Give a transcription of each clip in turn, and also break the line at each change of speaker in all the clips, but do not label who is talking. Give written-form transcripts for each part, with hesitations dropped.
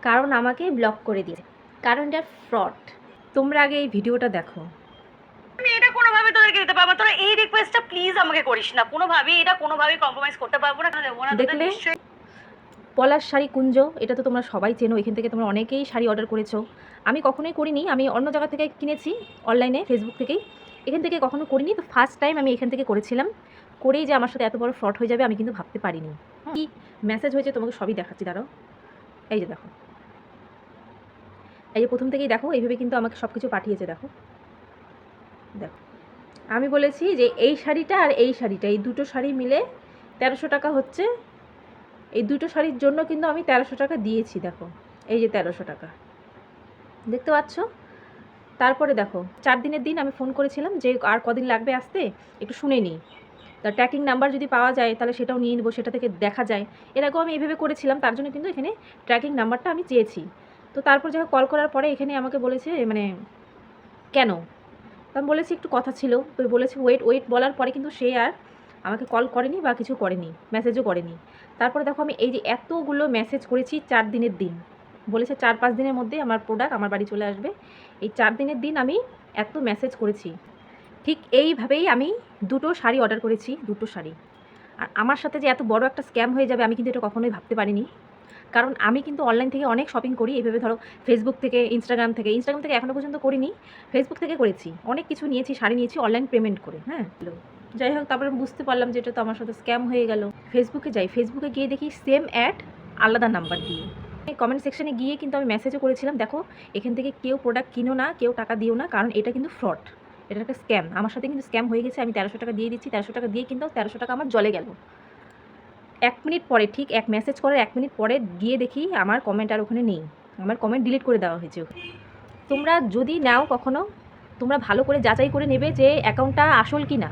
কারণ আমাকে ব্লক করে দিয়েছে, কারণ এটা ফ্রড। তোমরা আগে এই ভিডিওটা দেখো।
আমি এটা কোনোভাবে তোদেরকে দিতে পারবো না, তোরা এই রিকোয়েস্টটা প্লিজ আমাকে করিস না কোনোভাবেই, এটা কোনোভাবেই কম্প্রোমাইজ করতে পারবো না, দেবো না তোদের
দেখলে
নিশ্চয়ই।
পলাশ শাড়ি কুঞ্জ, এটা তো তোমরা সবাই চেনো, এখান থেকে তোমরা অনেকেই শাড়ি অর্ডার করেছো। আমি কখনোই করিনি, আমি অন্য জায়গা থেকে কিনেছি, অনলাইনে ফেসবুক থেকেই। এখান থেকে কখনো করিনি, তো ফার্স্ট টাইম আমি এখান থেকে করেছিলাম। করেই যে আমার সাথে এত বড় ফ্রড হয়ে যাবে আমি কিন্তু ভাবতে পারিনি। কি মেসেজ হয়েছে তোমাকে সবই দেখাচ্ছি, দাঁড়াও। এই যে দেখো, এই যে প্রথম থেকেই দেখো, এইভাবে কিন্তু আমাকে সব কিছু পাঠিয়েছে। দেখো দেখো, আমি বলেছি যে এই শাড়িটা আর এই শাড়িটা, এই দুটো শাড়ি মিলে 1300 টাকা হচ্ছে। এই দুটো শাড়ির জন্য কিন্তু আমি 1300 টাকা দিয়েছি। দেখো এই যে 1300 টাকা, দেখতে পাচ্ছ। তারপরে দেখো 4 দিনের দিন আমি ফোন করেছিলাম যে আর কদিন লাগবে আসতে, একটু শুনে নিই। তার ট্র্যাকিং নাম্বার যদি পাওয়া যায় তাহলে সেটাও নিয়ে নেবো, সেটা থেকে দেখা যায়। এর আগেও আমি এভাবে করেছিলাম, তার জন্য কিন্তু এখানে ট্র্যাকিং নাম্বারটা আমি চেয়েছি। তো তারপর যখন কল করার পরে এখানে আমাকে বলেছে মানে কেন, তো আমি বলেছি একটু কথা ছিল। তো বলেছি ওয়েট ওয়েট, বলার পরে কিন্তু সে আর আমাকে কল করেনি বা কিছু করেনি, মেসেজও করেনি। তারপরে দেখো আমি এই যে এতগুলো মেসেজ করেছি 4 দিনের দিন, বলেছে 4-5 দিনের মধ্যে আমার প্রোডাক্ট আমার বাড়ি চলে আসবে। এই 4 দিনের দিন আমি এত মেসেজ করেছি। ঠিক এইভাবেই আমি দুটো শাড়ি অর্ডার করেছি, দুটো শাড়ি। আর আমার সাথে যে এত বড় একটা স্ক্যাম হয়ে যাবে আমি কিন্তু এটা কখনোই ভাবতে পারিনি। কারণ আমি কিন্তু অনলাইন থেকে অনেক শপিং করি, এইভাবে ধরো ফেসবুক থেকে, ইনস্টাগ্রাম থেকে। ইনস্টাগ্রাম থেকে এখনও পর্যন্ত করিনি, ফেসবুক থেকে করেছি। অনেক কিছু নিয়েছি, শাড়ি নিয়েছি অনলাইন পেমেন্ট করে। হ্যাঁ, যাই হোক, তারপরে বুঝতে পারলাম যে এটা তো আমার সাথে স্ক্যাম হয়ে গেল। ফেসবুকে যাই, ফেসবুকে গিয়ে দেখি সেম অ্যাড আলাদা নাম্বার দিয়ে। কমেন্ট সেকশানে গিয়ে কিন্তু আমি মেসেজও করেছিলাম, দেখো এখান থেকে কেউ প্রোডাক্ট কিনো না, কেউ টাকা দিও না, কারণ এটা কিন্তু ফ্রড, এটা একটা স্ক্যাম। আমার সাথে কিন্তু স্ক্যাম হয়ে গেছে, আমি 1300 টাকা দিয়ে দিচ্ছি। 1300 টাকা দিয়ে কিন্তু 1300 টাকা আমার জলে গেল। 1 মিনিট পরে, ঠিক এক মেসেজ করার 1 মিনিট পরে গিয়ে দেখি আমার কমেন্ট আর ওখানে নেই, আমার কমেন্ট ডিলিট করে দেওয়া হয়েছে। তোমরা যদি নাও কখনো, তোমরা ভালো করে যাচাই করে নেবে যে অ্যাকাউন্টটা আসল কি না,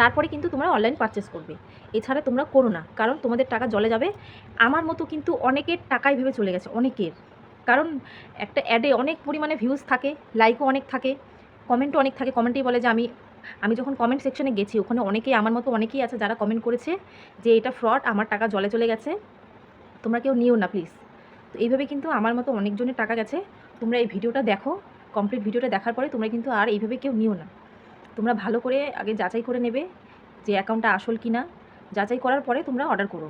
তারপরে কিন্তু তোমরা অনলাইন পারচেস করবে। এছাড়া তোমরা করো না, কারণ তোমাদের টাকা জলে যাবে। আমার মতো কিন্তু অনেকের টাকাই ভেবে চলে গেছে, অনেকের। কারণ একটা অ্যাডে অনেক পরিমাণে ভিউজ থাকে, লাইকও অনেক থাকে, কমেন্টও অনেক থাকে। কমেন্টেই বলে যে আমি যখন কমেন্ট সেকশনে গেছি ওখানে অনেকেই, আমার মতো অনেকেই আছে যারা কমেন্ট করেছে যে এটা ফ্রড, আমার টাকা জলে চলে গেছে, তোমরা কেউ নিও না প্লিজ। তো এইভাবে কিন্তু আমার মতো অনেকজনের টাকা গেছে। তোমরা এই ভিডিওটা দেখো, কমপ্লিট ভিডিওটা দেখার পরে তোমরা কিন্তু আর এইভাবে কেউ নিও না। তোমরা ভালো করে আগে যাচাই করে নেবে যে অ্যাকাউন্টটা আসল কি না, যাচাই করার পরে তোমরা অর্ডার করো।